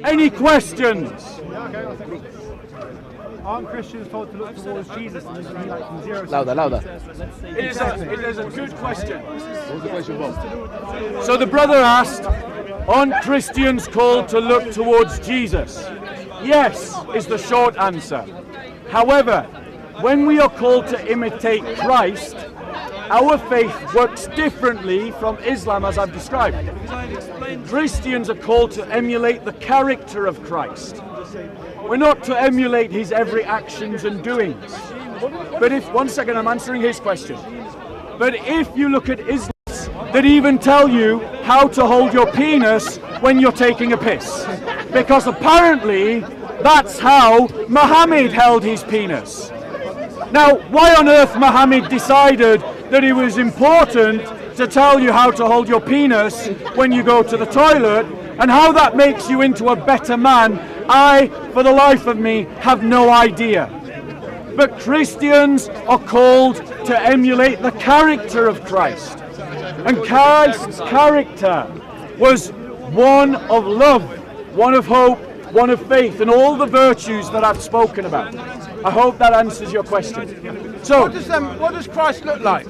Any questions? Aren't Christians told to look towards Jesus and this would be like from 0 to Louder. It is a good question. What was the question, Bob? So the brother asked, aren't Christians called to look towards Jesus? Yes, is the short answer. However, when we are called to imitate Christ, our faith works differently from Islam, as I've described. Christians are called to emulate the character of Christ. We're not to emulate his every actions and doings. But if, one second, I'm answering his question. But if you look at Islam, that even tell you how to hold your penis when you're taking a piss. Because apparently, that's how Muhammad held his penis. Now, why on earth Muhammad decided that it was important to tell you how to hold your penis when you go to the toilet, and how that makes you into a better man, I, for the life of me, have no idea. But Christians are called to emulate the character of Christ. And Christ's character was one of love, one of hope, one of faith, and all the virtues that I've spoken about. I hope that answers your question. So, What does Christ look like?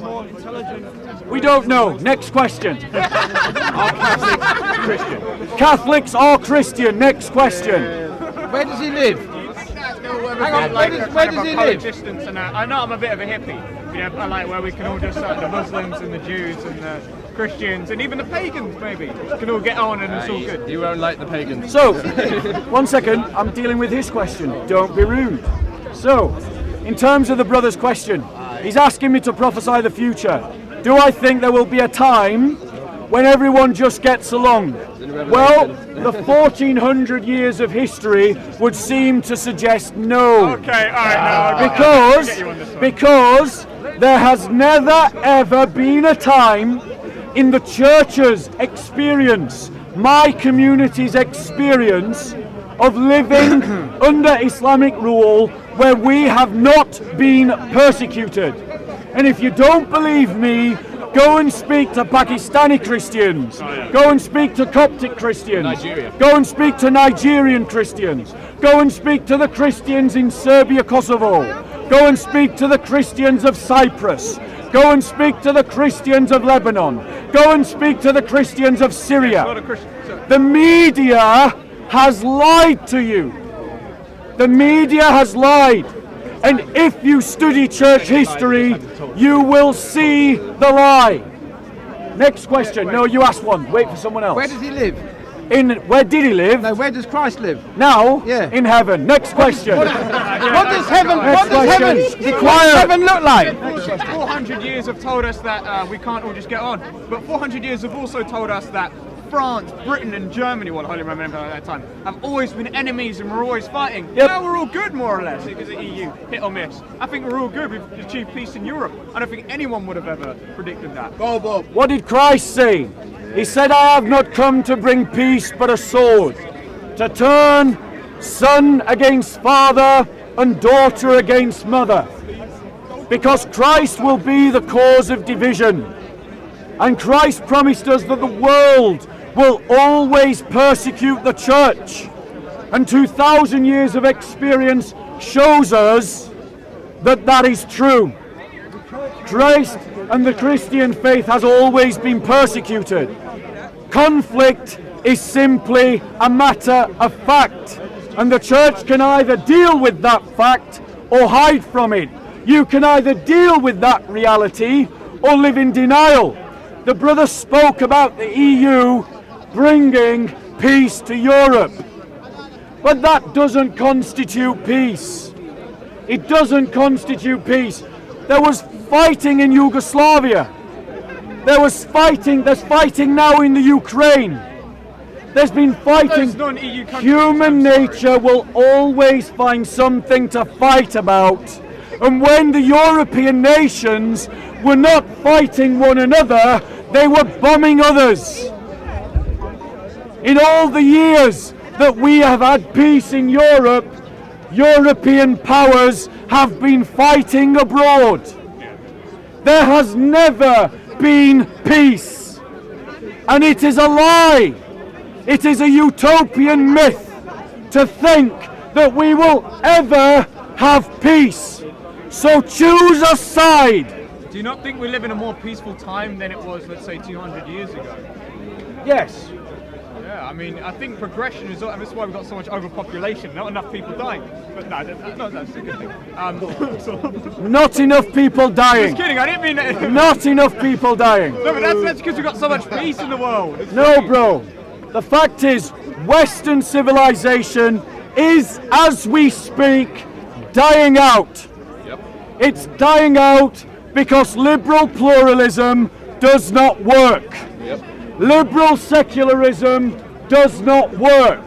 we don't know. Next question. Are Catholics Christian? Catholics are Christian. Next question. Where does he live? Hang on, where does he live? Distance and that. I know I'm a bit of a hippie. You know, I like where we can all just the Muslims and the Jews and the Christians and even the pagans maybe can all get on and it's all good. You won't like the pagans. So, one second. I'm dealing with his question. Don't be rude. So, in terms of the brother's question, he's asking me to prophesy the future. Do I think there will be a time when everyone just gets along? Well, the 1400 years of history would seem to suggest no. Okay, alright, no. Because there has never ever been a time in the church's experience, my community's experience, of living under Islamic rule where we have not been persecuted. And if you don't believe me, go and speak to Pakistani Christians. Go and speak to Coptic Christians. Nigeria. Go and speak to Nigerian Christians. Go and speak to the Christians in Serbia, Kosovo. Go and speak to the Christians of Cyprus. Go and speak to the Christians of Lebanon. Go and speak to the Christians of Syria. The media has lied to you. The media has lied. And if you study church history, you will see the lie. Next question. No, you asked one. Wait for someone else. Where does he live? Where did he live? No, where does Christ live? Now, Yeah. in heaven. Next question. What does heaven look like? 400 years have told us that we can't all just get on. But 400 years have also told us that France, Britain and Germany, well, Holy Roman Empire at that time, have always been enemies and we're always fighting. Yep. Now we're all good, more or less, because of the EU, hit or miss. I think we're all good. We've achieved peace in Europe. I don't think anyone would have ever predicted that. What did Christ say? He said, I have not come to bring peace but a sword, to turn son against father and daughter against mother. Because Christ will be the cause of division. And Christ promised us that the world will always persecute the church. And 2,000 years of experience shows us that that is true. Christ and the Christian faith has always been persecuted. Conflict is simply a matter of fact. And the church can either deal with that fact or hide from it. You can either deal with that reality or live in denial. The brother spoke about the EU bringing peace to Europe. But that doesn't constitute peace. It doesn't constitute peace. There was fighting in Yugoslavia. There's fighting now in the Ukraine. There's been fighting. Human nature will always find something to fight about. And when the European nations were not fighting one another, they were bombing others. In all the years that we have had peace in Europe, European powers have been fighting abroad. There has never been peace. And it is a lie. It is a utopian myth to think that we will ever have peace. So choose a side. Do you not think we live in a more peaceful time than it was, let's say, 200 years ago? Yes. Yeah, I mean, I think progression is, and this is why we've got so much overpopulation, not enough people dying. But no, that's a good thing. Not enough people dying. Just kidding, I didn't mean that. Not enough people dying. No, but that's because we've got so much peace in the world. No, bro. The fact is, Western civilization is, as we speak, dying out. Yep. It's dying out because liberal pluralism does not work. Yep. Liberal secularism does not work.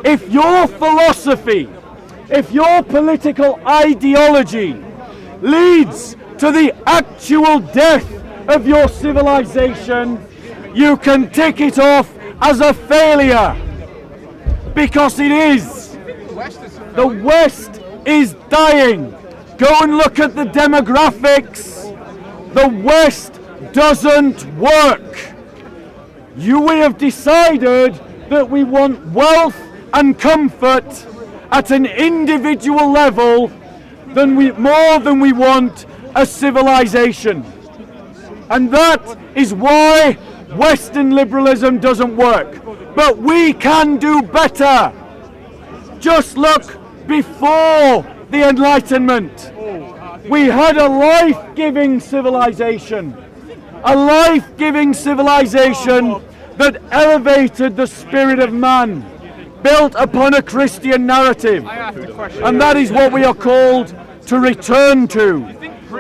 If your philosophy, if your political ideology leads to the actual death of your civilization, you can tick it off as a failure. Because it is. The West is dying. Go and look at the demographics. The West doesn't work. We have decided that we want wealth and comfort at an individual level more than we want a civilization. And that is why Western liberalism doesn't work. But we can do better. Just look before the Enlightenment. We had a life-giving civilization. A life-giving civilization that elevated the spirit of man, built upon a Christian narrative. And that is what we are called to return to.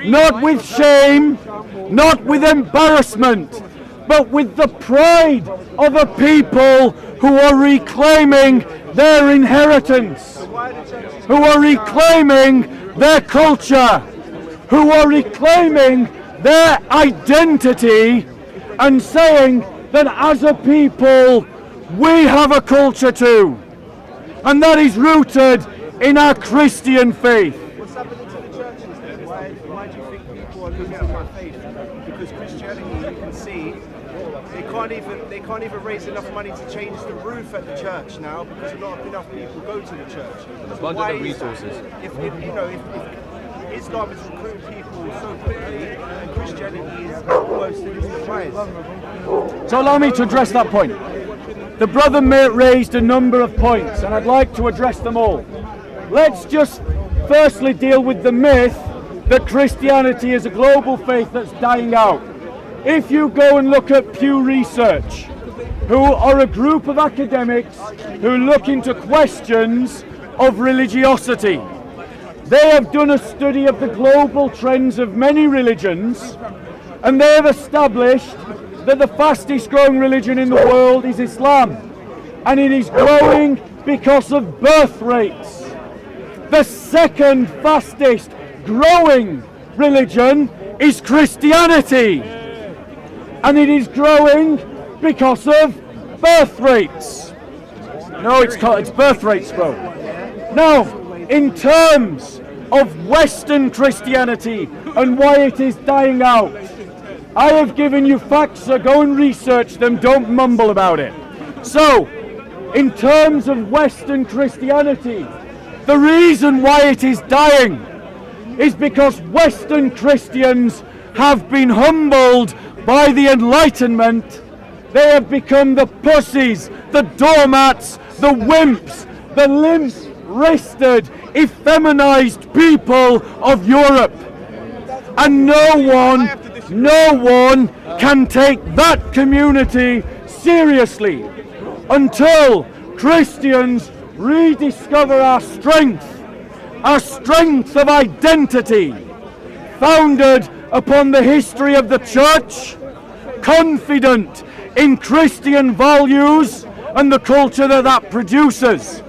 Not with shame, not with embarrassment, but with the pride of a people who are reclaiming their inheritance, who are reclaiming their culture, who are reclaiming their identity and saying that as a people we have a culture too, and that is rooted in our Christian faith. What's happening to the churches? Why do you think people are losing their faith? Because Christianity, you can see, they can't even raise enough money to change the roof at the church now because not enough people go to the church. Why is that? If Islam is recruiting people so quickly and Christianity is almost in its demise. So allow me to address that point. The brother raised a number of points and I'd like to address them all. Let's just firstly deal with the myth that Christianity is a global faith that's dying out. If you go and look at Pew Research, who are a group of academics who look into questions of religiosity, they have done a study of the global trends of many religions, and they have established that the fastest growing religion in the world is Islam, and it is growing because of birth rates. The second fastest growing religion is Christianity, and it is growing because of birth rates. No, it's birth rates, bro. Now, in terms of Western Christianity and why it is dying out, I have given you facts, so go and research them, don't mumble about it. So, in terms of Western Christianity, the reason why it is dying is because Western Christians have been humbled by the Enlightenment. They have become the pussies, the doormats, the wimps, the limp-wristed, effeminized people of Europe. And no one can take that community seriously until Christians rediscover our strength of identity, founded upon the history of the church, confident in Christian values and the culture that produces,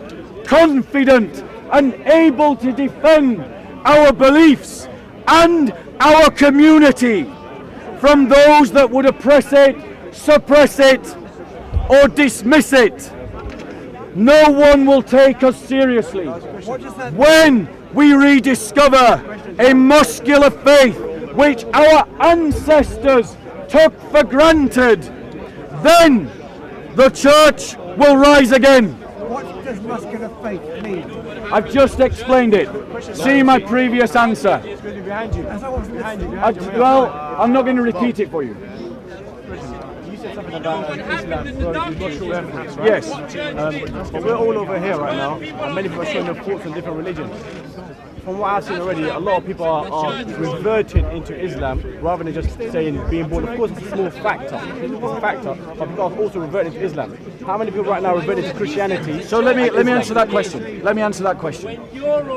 confident and able to defend our beliefs and our community from those that would oppress it, suppress it, or dismiss it. No one will take us seriously. When we rediscover a muscular faith which our ancestors took for granted, then the church will rise again. does muscular faith mean? I've just explained it. See my previous answer. Behind you. That's not what's behind you. Well, I'm not going to repeat it for you. You said something about Islam. Well, you've got your evidence, right? Yes. But we're all over here right now, and many people are showing their thoughts on different religions. From what I've seen already, a lot of people are reverting into Islam rather than just saying being born. Of course, it's a small factor, but people are also reverting to Islam. How many people right now are reverting to Christianity? So let me answer that question. Let me answer that question.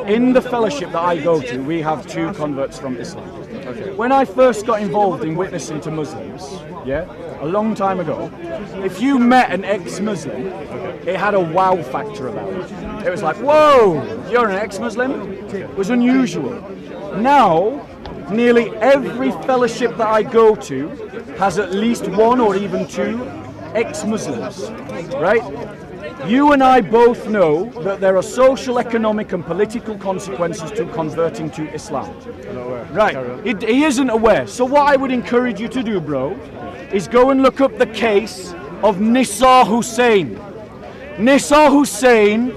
In the fellowship that I go to, we have 2 converts from Islam. When I first got involved in witnessing to Muslims, a long time ago, if you met an ex-Muslim, it had a wow factor about it. It was like, whoa, you're an ex-Muslim? It was unusual. Now, nearly every fellowship that I go to has at least 1 or even 2 ex-Muslims, right? You and I both know that there are social, economic and political consequences to converting to Islam. Right, he isn't aware. So what I would encourage you to do, bro, is go and look up the case of Nisar Hussain. Nisar Hussain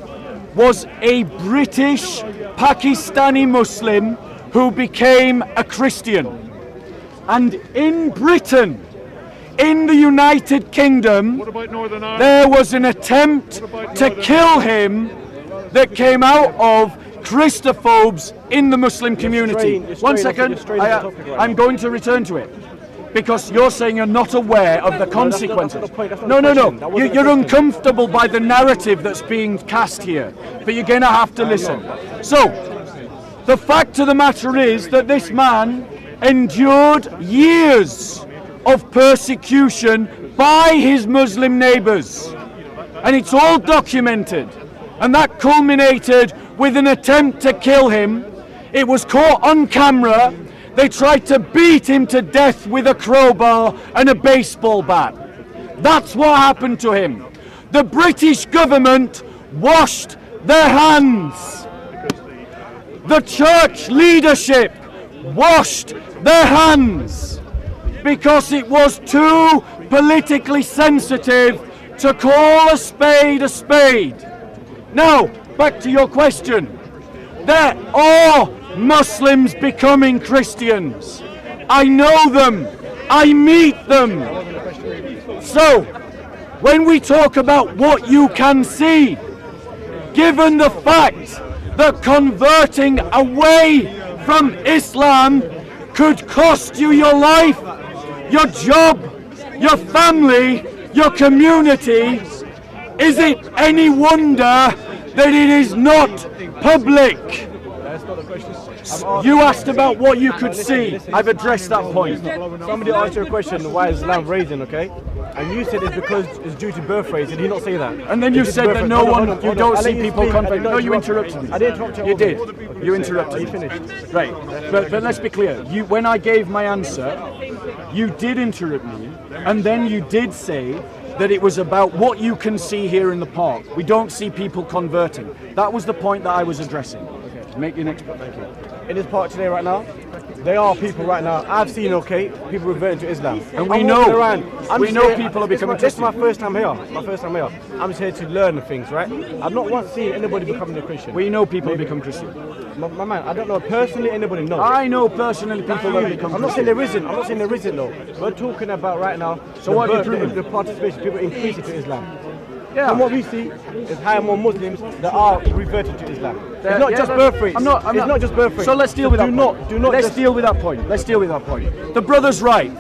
was a British Pakistani Muslim who became a Christian. And in Britain, in the United Kingdom, there was an attempt to kill him that came out of Christophobes in the Muslim community. One second, I'm going to return to it. Because you're saying you're not aware of the consequences. No. You're uncomfortable by the narrative that's being cast here. But you're going to have to listen. So, the fact of the matter is that this man endured years of persecution by his Muslim neighbours. And it's all documented. And that culminated with an attempt to kill him. It was caught on camera. They tried to beat him to death with a crowbar and a baseball bat. That's what happened to him. The British government washed their hands. The church leadership washed their hands because it was too politically sensitive to call a spade a spade. Now, back to your question. There are Muslims becoming Christians. I know them. I meet them. So, when we talk about what you can see, given the fact that converting away from Islam could cost you your life, your job, your family, your community, is it any wonder that it is not public? You asked about what you could see. I've addressed that point. Somebody asked you a question, why is Islam raising, okay? And you said it's because it's due to birth rates. Did he not say that? And then you said that no one, you don't see people converting. No, you interrupted me. I didn't interrupt you. You did. You interrupted me. Finished. Right. But let's be clear. When I gave my answer, you did interrupt me, and then you did say that it was about what you can see here in the park. We don't see people converting. That was the point that I was addressing. Okay. Make your next point. Thank you. In this park today right now, there are people right now, I've seen, okay, people reverting to Islam. And we know people are becoming Christian. This is my first time here. I'm just here to learn things, right? I've not once seen anybody becoming a Christian. We know people have become Christian. My man, I don't know personally anybody knows. I know personally people that become Christian. I'm not saying there isn't though. We're talking about right now, so what are you proving? The participation, people increasing to Islam. Yeah. And what we see is higher more Muslims that are reverting to Islam. It's not just birth rates. It's not just birth rates. So let's deal with that point. Let's deal with that point. The brother's right.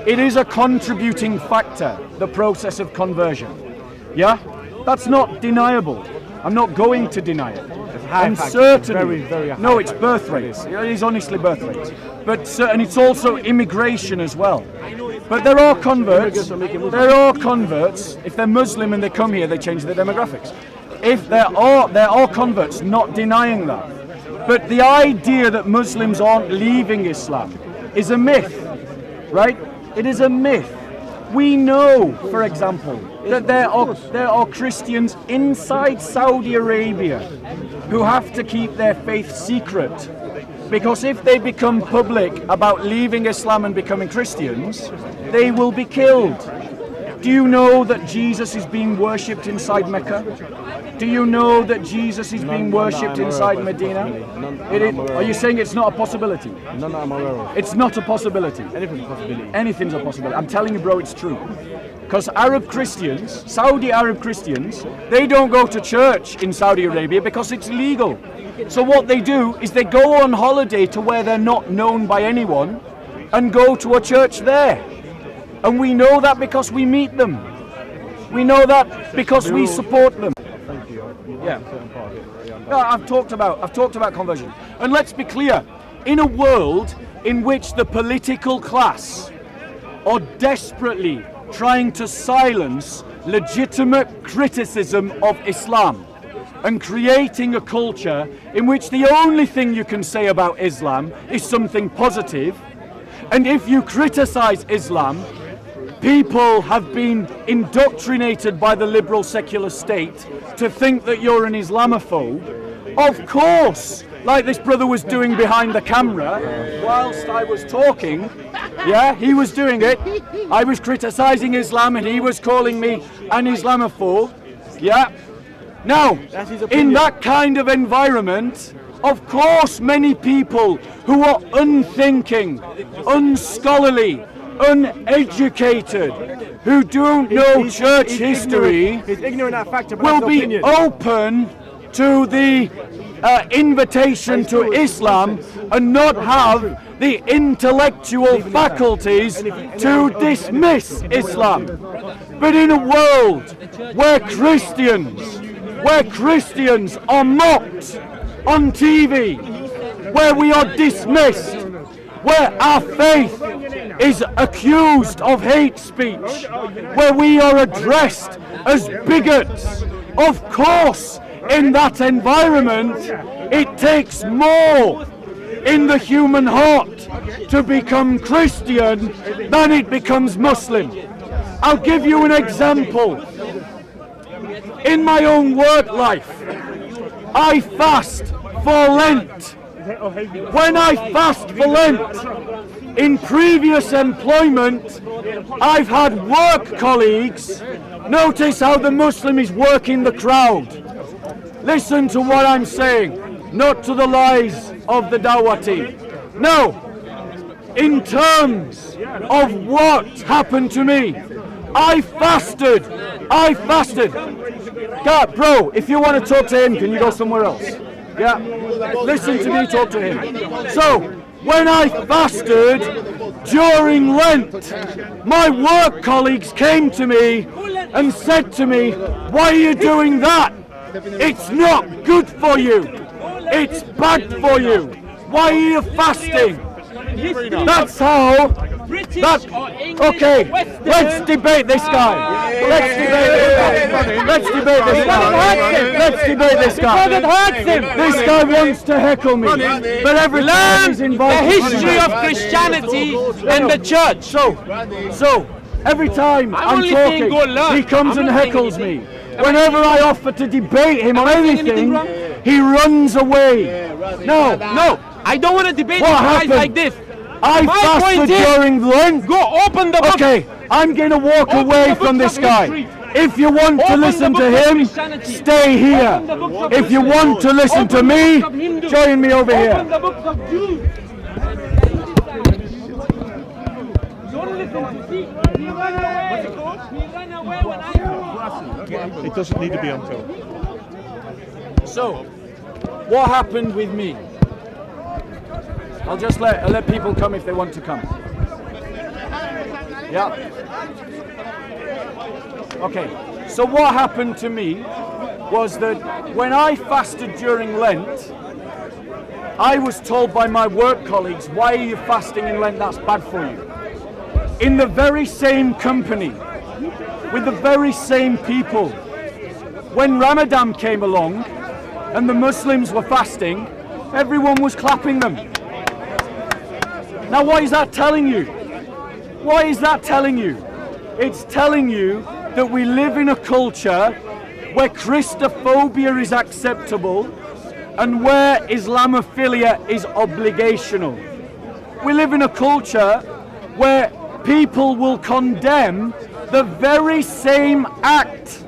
It is a contributing factor, the process of conversion. Yeah? That's not deniable. I'm not going to deny it. And certainly, very high. no, it's birth rates. It is honestly birth rates. But and it's also immigration as well. But there are converts. If they're Muslim and they come here, they change their demographics. If there are converts, not denying that. But the idea that Muslims aren't leaving Islam is a myth, right? It is a myth. We know, for example, that there are Christians inside Saudi Arabia who have to keep their faith secret. Because if they become public about leaving Islam and becoming Christians, they will be killed. Do you know that Jesus is being worshipped inside Mecca? Do you know that Jesus is being worshipped inside Medina? Are you saying it's not a possibility? None that I'm aware of. It's not a possibility. Anything's a possibility. Anything's a possibility. I'm telling you, bro, it's true. Because Arab Christians, Saudi Arab Christians, they don't go to church in Saudi Arabia because it's illegal. So what they do is they go on holiday to where they're not known by anyone and go to a church there. And we know that because we meet them. We know that because we support them. Yeah. No, I've talked about conversion. And let's be clear, in a world in which the political class are desperately trying to silence legitimate criticism of Islam and creating a culture in which the only thing you can say about Islam is something positive, and if you criticize Islam, people have been indoctrinated by the liberal secular state to think that you're an Islamophobe. Of course, like this brother was doing behind the camera whilst I was talking, yeah, he was doing it. I was criticizing Islam and he was calling me an Islamophobe. Yeah. Now, in that kind of environment, of course many people who are unthinking, unscholarly, uneducated, who don't know church history, will be open to the invitation to Islam and not have the intellectual faculties to dismiss Islam. But in a world where Christians are mocked on TV, where we are dismissed, where our faith is accused of hate speech, where we are addressed as bigots, of course, in that environment, it takes more in the human heart to become Christian than it becomes Muslim. I'll give you an example. In my own work life, I fast for Lent. When I fast for Lent, in previous employment, I've had work colleagues. Notice how the Muslim is working the crowd. Listen to what I'm saying, not to the lies of the Dawah team. No, in terms of what happened to me, I fasted. God, bro, if you want to talk to him, can you go somewhere else? Yeah, listen to me talk to him. So, when I fasted during Lent, my work colleagues came to me and said to me, "Why are you doing that? It's not good for you. It's bad for you. Why are you fasting?" That's how. Okay, let's debate this guy. Let's debate this guy. This guy wants to heckle me. But every time he's involved, the history of Christianity and the church. So every time I'm talking, he comes and heckles me. Whenever I offer to debate him on anything, he runs away. No, I don't want to debate what guys happened? like this. I fasted during Lent. Go open the book. Okay, I'm going to walk away from this guy. If you want to listen to him, stay here. If you want to listen to me, join me over here. Open the books of Jude. Don't listen to see. He ran away. He ran away when I. It doesn't need to be on film. So, what happened with me? I'll just let people come if they want to come. Yeah. Okay. So what happened to me was that when I fasted during Lent, I was told by my work colleagues, "Why are you fasting in Lent? That's bad for you." In the very same company, with the very same people, when Ramadan came along and the Muslims were fasting, everyone was clapping them. Now, what is that telling you? What is that telling you? It's telling you that we live in a culture where Christophobia is acceptable and where Islamophilia is obligational. We live in a culture where people will condemn the very same act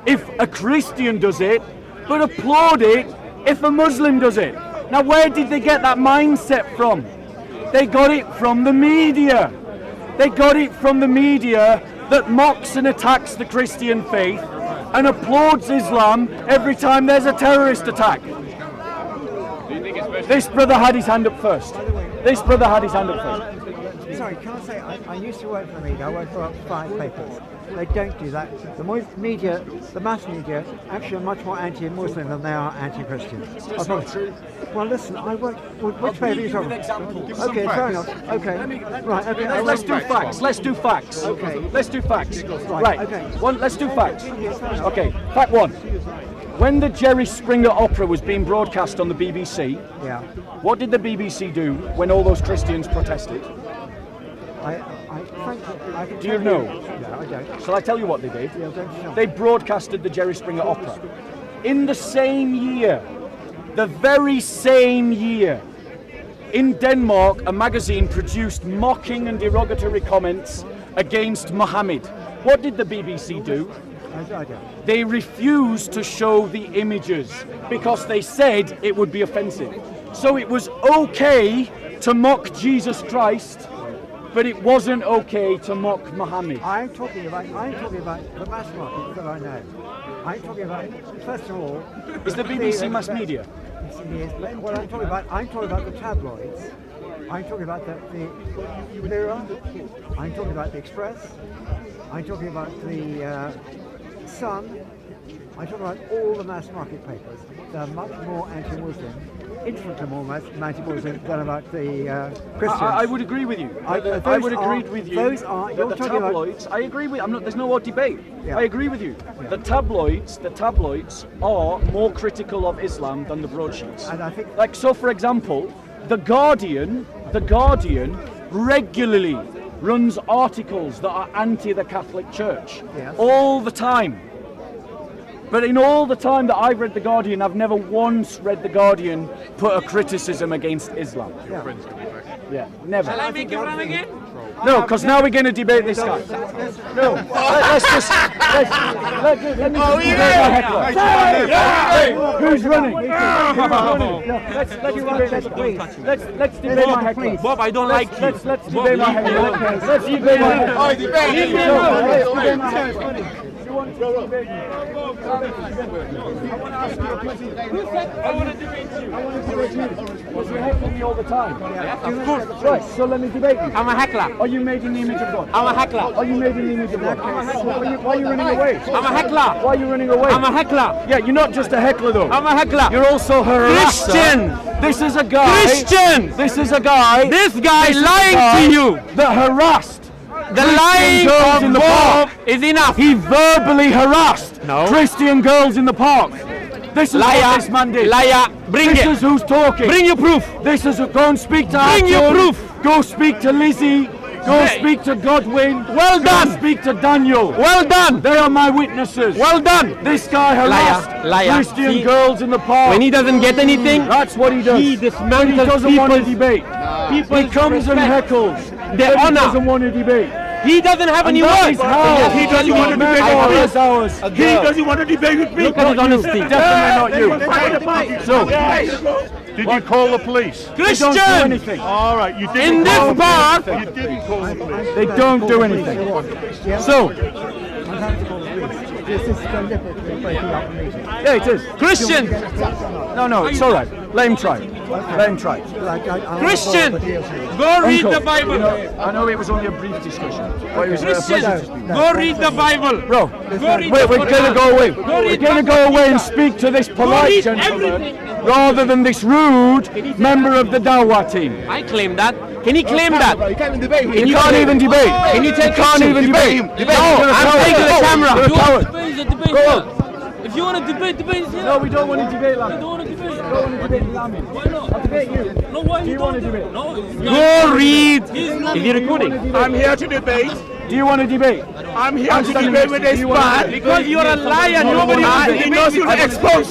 if a Christian does it, but applaud it if a Muslim does it. Now, where did they get that mindset from? They got it from the media. They got it from the media that mocks and attacks the Christian faith and applauds Islam every time there's a terrorist attack. This brother had his hand up first. This brother had his hand up first. Sorry, can I say, I used to work for the media, I worked for 5 papers. They don't do that. The media, the mass media, actually are much more anti-Muslim than they are anti-Christian. That's not true. Well, listen, I work. Which paper are you talking about? Okay, fair enough. Okay, right. Okay, Let's do facts. Let's do facts. Okay. Let's do facts. Right, okay. Let's do facts. Okay. Fact 1. When the Jerry Springer opera was being broadcast on the BBC, yeah. what did the BBC do when all those Christians protested? Frankly, I can Do you tell know? No, I don't. Shall I tell you what they did? Yeah, don't you know? They broadcasted the Jerry Springer opera. In the same year, the very same year, in Denmark, a magazine produced mocking and derogatory comments against Muhammad. What did the BBC do? I don't. They refused to show the images because they said it would be offensive. So it was okay to mock Jesus Christ, but it wasn't okay to mock Muhammad. I'm talking about the mass market that I know. I'm talking about, first of all, Is the BBC mass media? Yes, but what I'm talking about the tabloids. I'm talking about the Mirror. I'm talking about the Express. I'm talking about the Sun. I'm talking about all the mass market papers. They're much more anti-Muslim, infinitely more anti-Muslim than about the Christians. I would agree with you. I would agree with you. Those are. You're the talking tabloids. I agree with. There's no more debate. Yeah. I agree with you. Yeah. The tabloids are more critical of Islam than the broadsheets. And I think, Like so, for example, the Guardian regularly runs articles that are anti the Catholic Church Yes. all the time. But in all the time that I've read The Guardian, I've never once read The Guardian put a criticism against Islam. yeah. Yeah, never. Shall I make it run again? No, because now we're going to debate this guy. No, let's just let me debate my heckler. Who's running? Let's debate this guy. Let's debate my heckler. Bob, I don't like you. Let's debate my heckler. Let's debate my heckler. Let's debate my heckler. You want to debate me? I want to ask you a question. I want to debate you. I want to debate you. Because you're heckling me all the time. Of course. Right, so let me debate you. I'm a heckler. Are you made in the image of God? I'm a heckler. Are you made in the image of God? Why are you running away? I'm a heckler. Why are you running away? I'm a heckler. Yeah, you're not just a heckler though. I'm a heckler. You're also a harasser. Christian. This is a guy. Christian. This is a guy. This guy is a lying guy to you. That harassed. The Christian lying girls in of the Bob park. is enough. He verbally harassed No. Christian girls in the park. This is Liar. what this man did. Liar. Bring This it. is who's talking. Bring your proof. This is go and speak to Bring your Arthur. proof. Go speak to Lizzie. Go Hey. speak to Godwin. Well Go done. speak to Daniel. Well done. They are my witnesses. Well done. This guy harassed Liar. Christian He- girls in the park. When he doesn't get anything, That's what he does. he But he dismantles doesn't want to people's- debate. people's He comes and respect. heckles. Their But he honor. doesn't want to debate. he doesn't have any And that words. is how He doesn't want to debate America with is ours. He doesn't want to debate with me. Look at his honesty. Definitely not you. So, Did you call the police? they don't do Christian. anything. All right, you didn't In call this the park. police. You didn't call the police. They don't do anything. So, I'm having to call the police. This is deliberately breaking up the meeting. yeah, it is. Christian. No, it's all right. Let him try. Let him try. Christian. Go read Uncle, the Bible. you know, I know it was only a brief discussion, but it was a Christian. pleasure to speak. Go read the Bible. Bro, Go read we're the going to Quran. go away. Go We're read going to go Bhagavad away and Gita. speak to this Go polite read gentleman everything. rather than this rude member of the Dawah team. I claim that. Can he claim that? You can't even debate him. You can't even debate. Can you take can't action? even debate. No, I'm taking the camera. You're a coward. If you want to debate, debate here. No, we don't want to debate, I Lamin. don't want to debate. We don't want to debate Lamin. Why not? I'll debate you. No, why Do you want to debate? No, it's Go read. He's Is he recording? I'm here to debate. Do you want to debate? I'm here I'm to standing debate next with to you. this Do you want to man. debate? Because you're a liar. Nobody wants to He debate knows with you'll you. expose.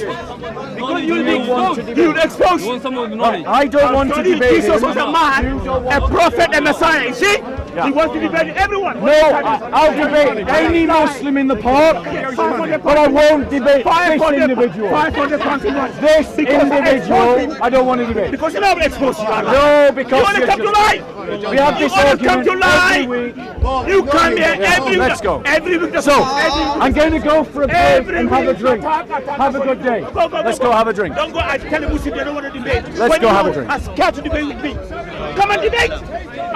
Because you'll be exposed. He would expose. You want someone with knowledge. I don't want to debate Jesus him. was a man, a prophet, and Messiah. You see? He wants to debate everyone. No, I'll debate any Muslim in the park, but I won't debate this individual. 500 pounds a month. This individual, I don't want to debate. Because you know I'm exposed to you. No, because You want to come to life? we have this You want to come argument to life? every week. You come here every Let's go. Every week. So, I'm going to go for a break and have a drink. Have a good day. Let's go have a drink. Don't go and tell the Muslims they don't want to debate. Let's go have a drink. I'm scared to debate with me. Come and debate.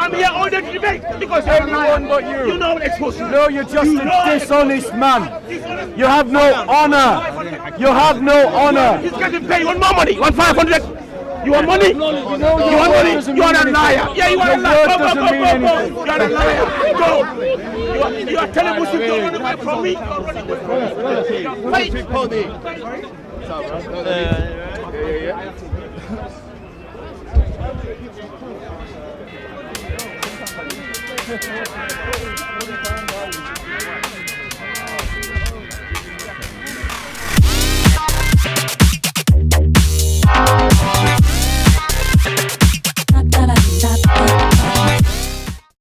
I'm here all day to debate because you're a liar. Everyone but you. You know I'm exposed to you. No, you're just You know a I'm dishonest man. Dishonest. You have no honor. You have no honor. He's getting paid. You want more money? You want 500? You want money? No, You your want word money? doesn't You are mean a anything. liar. Yeah, you are a Your liar. word Go. doesn't mean anything. You are a liar. Go. You are telling Muslims you don't run away from me. Wait.